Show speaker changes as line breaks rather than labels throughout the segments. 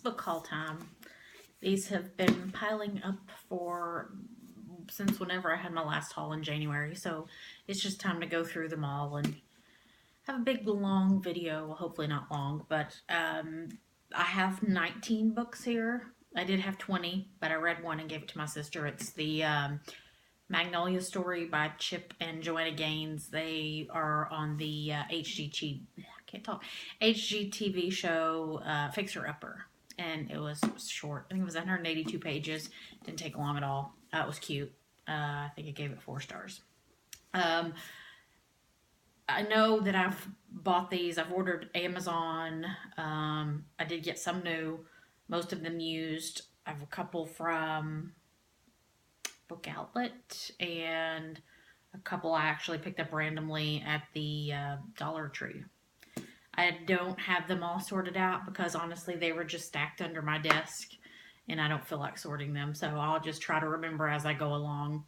book haul time. These have been piling up for since whenever I had my last haul in January, so it's just time to go through them all and have a big long video. Well, hopefully not long, but I have 19 books here. I did have 20, but I read one and gave it to my sister. It's the Magnolia Story by Chip and Joanna Gaines. They are on the can't talk, HGTV show Fixer Upper, and it was short. I think it was 182 pages. Didn't take long at all. It was cute. I think I gave it 4 stars. I know that I've bought these. I've ordered Amazon. I did get some new, most of them used. I have a couple from Book Outlet and a couple I actually picked up randomly at the Dollar Tree. I don't have them all sorted out because honestly they were just stacked under my desk and I don't feel like sorting them. So I'll just try to remember as I go along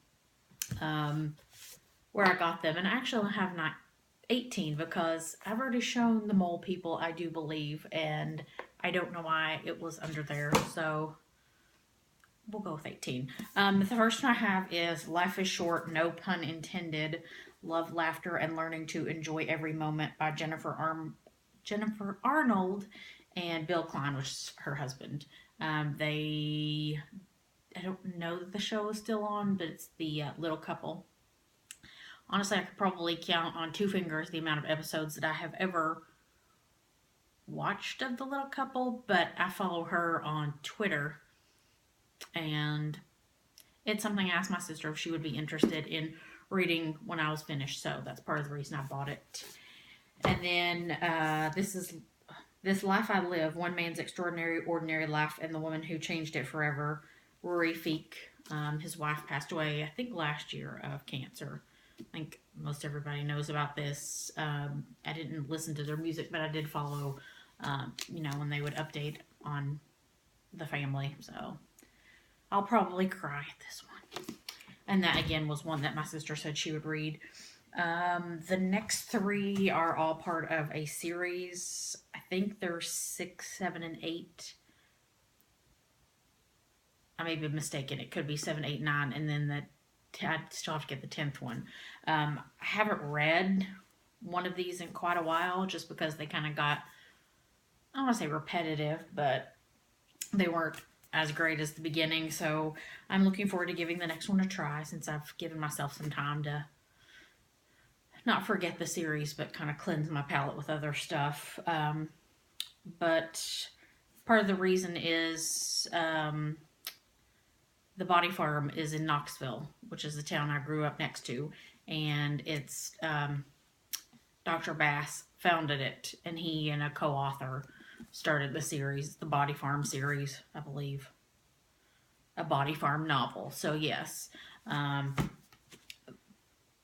where I got them. And I actually have not 18 because I've already shown the mole people, I do believe, and I don't know why it was under there. So we'll go with 18. The first one I have is Life is Short, No Pun Intended, Love, Laughter, and Learning to Enjoy Every Moment by Jennifer Arnold and Bill Klein, which is her husband. I don't know that the show is still on, but it's the Little Couple. Honestly, I could probably count on 2 fingers the amount of episodes that I have ever watched of The Little Couple, but I follow her on Twitter, and it's something I asked my sister if she would be interested in reading when I was finished, so that's part of the reason I bought it. And then This Life I Live, One Man's Extraordinary Ordinary Life and the Woman Who Changed It Forever. Rory Feek, his wife passed away, I think last year, of cancer. I think most everybody knows about this. I didn't listen to their music, but I did follow, when they would update on the family. So I'll probably cry at this one. And that, again, was one that my sister said she would read. The next 3 are all part of a series. I think there's 6, 7, and 8. I may be mistaken. It could be 7, 8, 9, and then I still have to get the 10th one. I haven't read one of these in quite a while just because they kind of got, I don't want to say repetitive, but they weren't as great as the beginning. So I'm looking forward to giving the next one a try since I've given myself some time to not forget the series, but kind of cleanse my palate with other stuff. But part of the reason is the Body Farm is in Knoxville, which is the town I grew up next to, and it's Dr. Bass founded it, and he and a co-author started the series, the Body Farm series, I believe. A Body Farm novel, so yes. And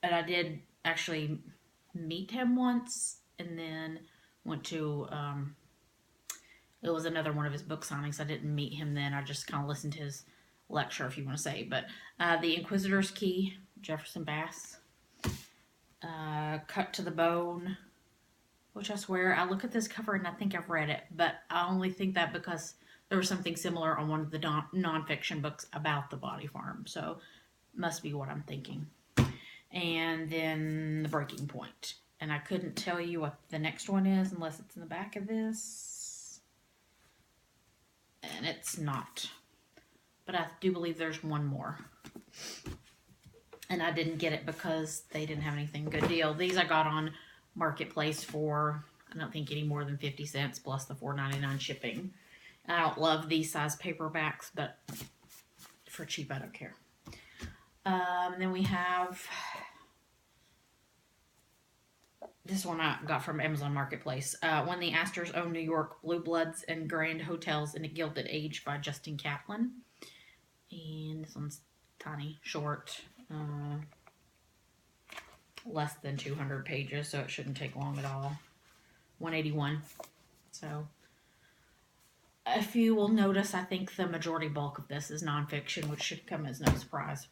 I did actually meet him once, and then went to, it was another one of his book signings. I didn't meet him then, I just kind of listened to his lecture, if you want to say, but The Inquisitor's Key, Jefferson Bass. Cut to the Bone, which I swear, I look at this cover and I think I've read it, but I only think that because there was something similar on one of the nonfiction books about the Body Farm, so must be what I'm thinking. And then The Breaking Point, and I couldn't tell you what the next one is unless it's in the back of this, and it's not. But I do believe there's one more. And I didn't get it because they didn't have anything good deal. These I got on Marketplace for, I don't think any more than 50 cents plus the $4.99 shipping. And I don't love these size paperbacks, but for cheap I don't care. Then we have this one I got from Amazon Marketplace. When the Astors Own New York, Blue Bloods and Grand Hotels in a Gilded Age by Justin Kaplan. And this one's tiny, short, less than 200 pages, so it shouldn't take long at all. 181. So, if you will notice, I think the majority bulk of this is nonfiction, which should come as no surprise.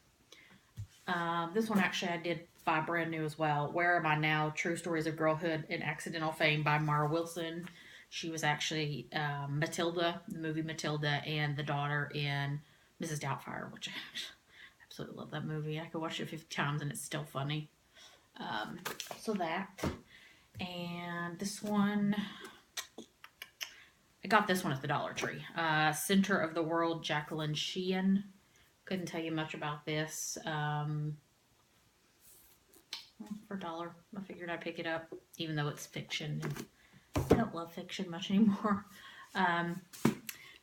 This one actually I did buy brand new as well. Where Am I Now? True Stories of Girlhood and Accidental Fame by Mara Wilson. She was actually Matilda, the movie Matilda, and the daughter in Mrs. Doubtfire, which I absolutely love that movie. I could watch it 50 times and it's still funny. So that. And this one, I got this one at the Dollar Tree. Center of the World, Jacqueline Sheehan. Couldn't tell you much about this. For $1, I figured I'd pick it up, even though it's fiction. I don't love fiction much anymore.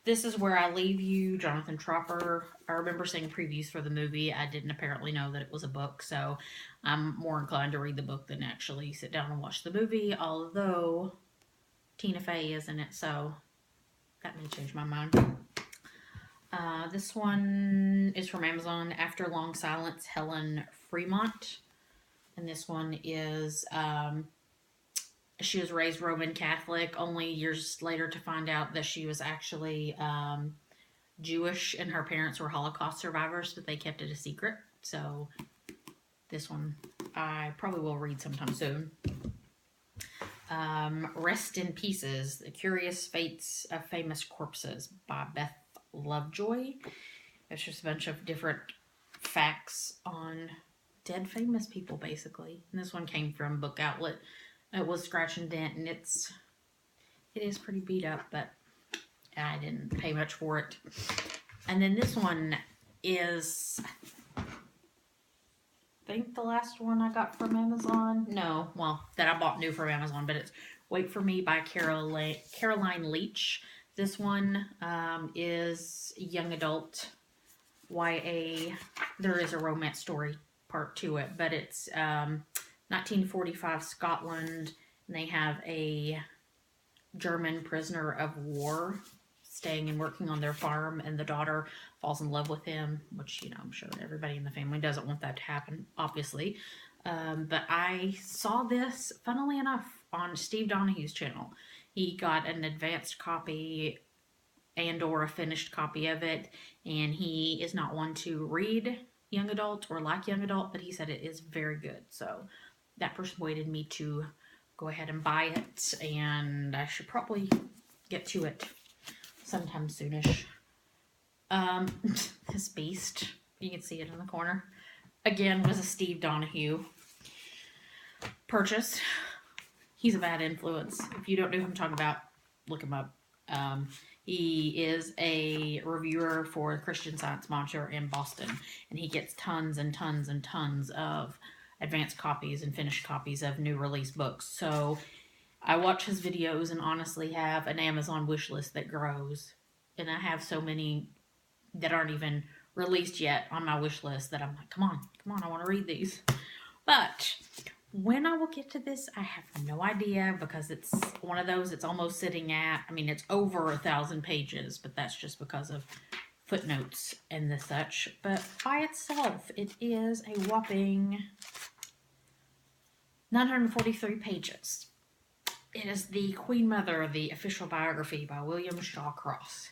This is Where I Leave You, Jonathan Tropper. I remember seeing previews for the movie. I didn't apparently know that it was a book, so I'm more inclined to read the book than actually sit down and watch the movie, although Tina Fey is in it, so that may change my mind. This one is from Amazon, After Long Silence, Helen Fremont. And this one is, she was raised Roman Catholic, only years later to find out that she was actually Jewish and her parents were Holocaust survivors, but they kept it a secret. So this one I probably will read sometime soon. Rest in Pieces, The Curious Fates of Famous Corpses by Beth Lovejoy. It's just a bunch of different facts on dead famous people, basically. And this one came from Book Outlet. It was Scratch and Dent, and it is pretty beat up, but I didn't pay much for it. And then this one is, I think, the last one I got from Amazon. No, well, that I bought new from Amazon, but it's Wait For Me by Caroline Leach. This one is young adult YA. There is a romance story part to it, but it's 1945 Scotland, and they have a German prisoner of war staying and working on their farm, and the daughter falls in love with him, which, you know, I'm sure everybody in the family doesn't want that to happen, obviously. But I saw this, funnily enough, on Steve Donahue's channel. He got an advanced copy and or a finished copy of it, and he is not one to read young adult or like young adult, but he said it is very good. So that persuaded me to go ahead and buy it, and I should probably get to it sometime soonish. This beast, you can see it in the corner, again, was a Steve Donahue purchase. He's a bad influence. If you don't know who I'm talking about, look him up. He is a reviewer for the Christian Science Monitor in Boston, and he gets tons and tons and tons of advanced copies and finished copies of new release books. So I watch his videos and honestly have an Amazon wish list that grows, and I have so many that aren't even released yet on my wish list that I'm like, come on, I want to read these. But when I will get to this, I have no idea, because it's one of those, it's almost sitting at, I mean, it's over 1,000 pages, but that's just because of footnotes and the such. But by itself, it is a whopping 943 pages. It is the Queen Mother, the official biography by William Shawcross.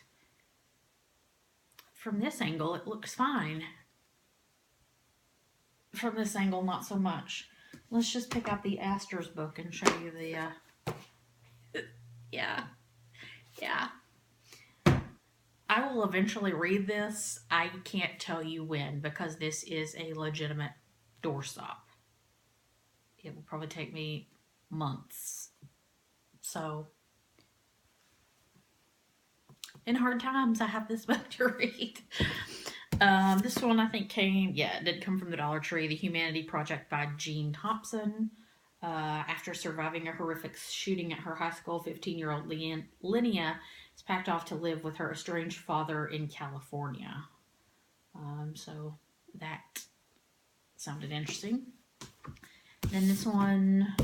From this angle, it looks fine. From this angle, not so much. Let's just pick out the Astor's book and show you the, yeah. I will eventually read this. I can't tell you when, because this is a legitimate doorstop. It will probably take me months. So, in hard times, I have this book to read. This one I think it did come from the Dollar Tree. The Humanity Project by Jean Thompson. After surviving a horrific shooting at her high school, 15-year-old Linnea is packed off to live with her estranged father in California. So that sounded interesting. Then this one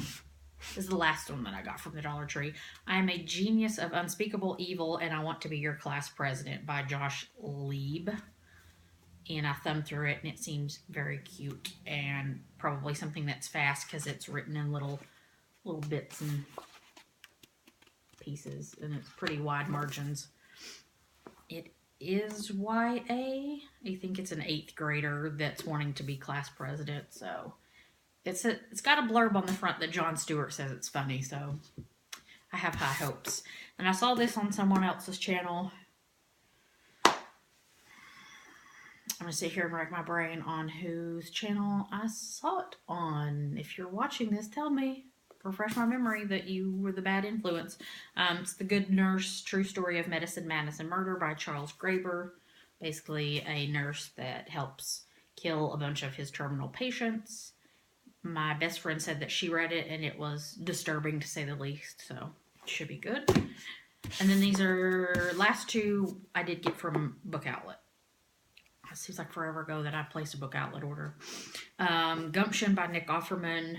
is the last one that I got from the Dollar Tree. I Am a Genius of Unspeakable Evil, and I Want to Be Your Class President by Josh Lieb. And I thumbed through it, and it seems very cute, and probably something that's fast because it's written in little bits and pieces, and it's pretty wide margins. It is YA. I think it's an 8th grader that's wanting to be class president, so it's got a blurb on the front that Jon Stewart says it's funny, so I have high hopes. And I saw this on someone else's channel. I'm going to sit here and rack my brain on whose channel I saw it on. If you're watching this, tell me. Refresh my memory that you were the bad influence. It's The Good Nurse, True Story of Medicine, Madness, and Murder by Charles Graeber. Basically a nurse that helps kill a bunch of his terminal patients. My best friend said that she read it and it was disturbing to say the least, so it should be good. And then these are last two I did get from Book Outlet. It seems like forever ago that I placed a Book Outlet order. Gumption by Nick Offerman.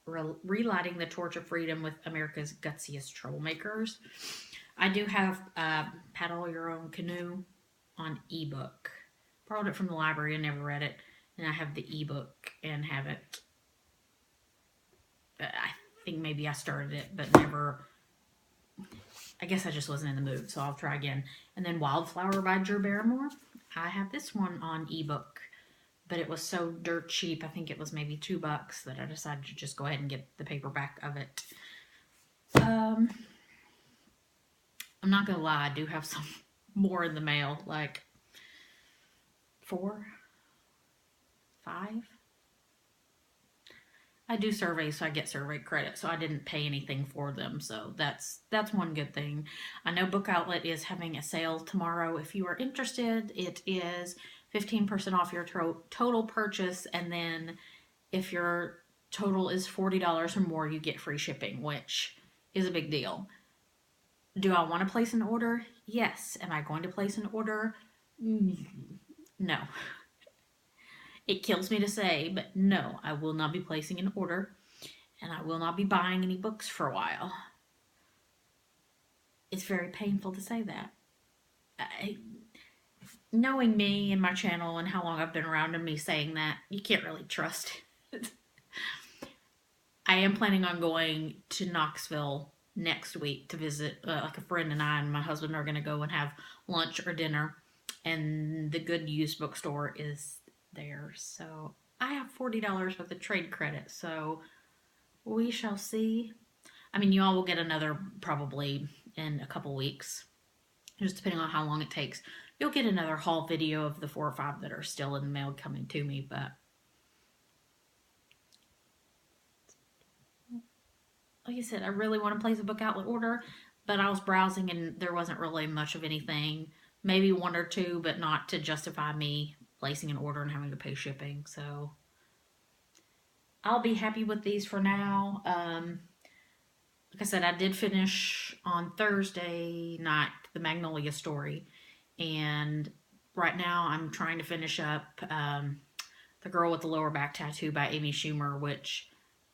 Relighting the Torch of Freedom with America's Gutsiest Troublemakers. I do have Paddle Your Own Canoe on ebook. Borrowed it from the library and never read it. And I have the ebook and have it. I think maybe I started it, but never. I guess I just wasn't in the mood, so I'll try again. And then Wildflower by Drew Barrymore. I have this one on ebook, but it was so dirt cheap. I think it was maybe $2 that I decided to just go ahead and get the paperback of it. I'm not gonna lie, I do have some more in the mail, like 4, 5. I do surveys, so I get survey credit, so I didn't pay anything for them, so that's one good thing. I know Book Outlet is having a sale tomorrow. If you are interested, it is 15% off your total purchase, and then if your total is $40 or more, you get free shipping, which is a big deal. Do I want to place an order? Yes. Am I going to place an order? No. It kills me to say, but no, I will not be placing an order, and I will not be buying any books for a while. It's very painful to say that. Knowing me and my channel and how long I've been around and me saying that, you can't really trust it. I am planning on going to Knoxville next week to visit, like a friend and I and my husband are going to go and have lunch or dinner, and the Good Used Bookstore is there. So I have $40 worth of trade credit, so we shall see. I mean, you all will get another probably in a couple weeks, just depending on how long it takes. You'll get another haul video of the 4 or 5 that are still in the mail coming to me, but like I said, I really want to place a Book Outlet order, but I was browsing and there wasn't really much of anything. Maybe 1 or 2, but not to justify me placing an order and having to pay shipping. So I'll be happy with these for now. Like I said, I did finish on Thursday night the Magnolia Story, and right now I'm trying to finish up The Girl with the Lower Back Tattoo by Amy Schumer, which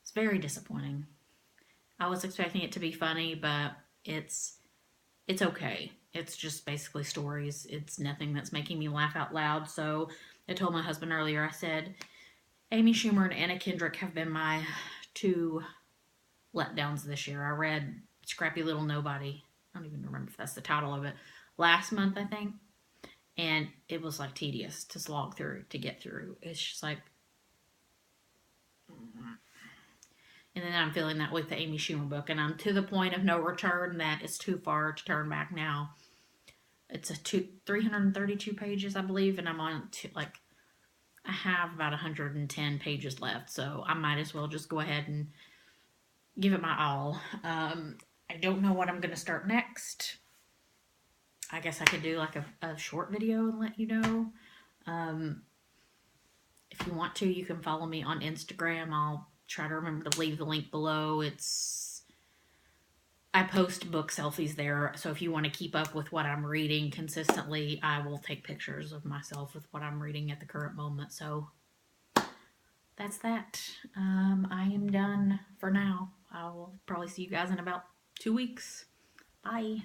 is very disappointing. I was expecting it to be funny, but it's okay. It's just basically stories. It's nothing that's making me laugh out loud. So I told my husband earlier, I said, Amy Schumer and Anna Kendrick have been my 2 letdowns this year. I read Scrappy Little Nobody. I don't even remember if that's the title of it. Last month, I think. And it was like tedious to slog through, to get through. It's just like... And then I'm feeling that with the Amy Schumer book. And I'm to the point of no return that it's too far to turn back now. It's 332 pages, I believe. And I'm on I have about 110 pages left. So I might as well just go ahead and give it my all. I don't know what I'm going to start next. I guess I could do like a short video and let you know. If you want to, you can follow me on Instagram. I'll try to remember to leave the link below. I post book selfies there, so if you want to keep up with what I'm reading consistently, I will take pictures of myself with what I'm reading at the current moment. So that's that. I am done for now. I will probably see you guys in about 2 weeks. Bye.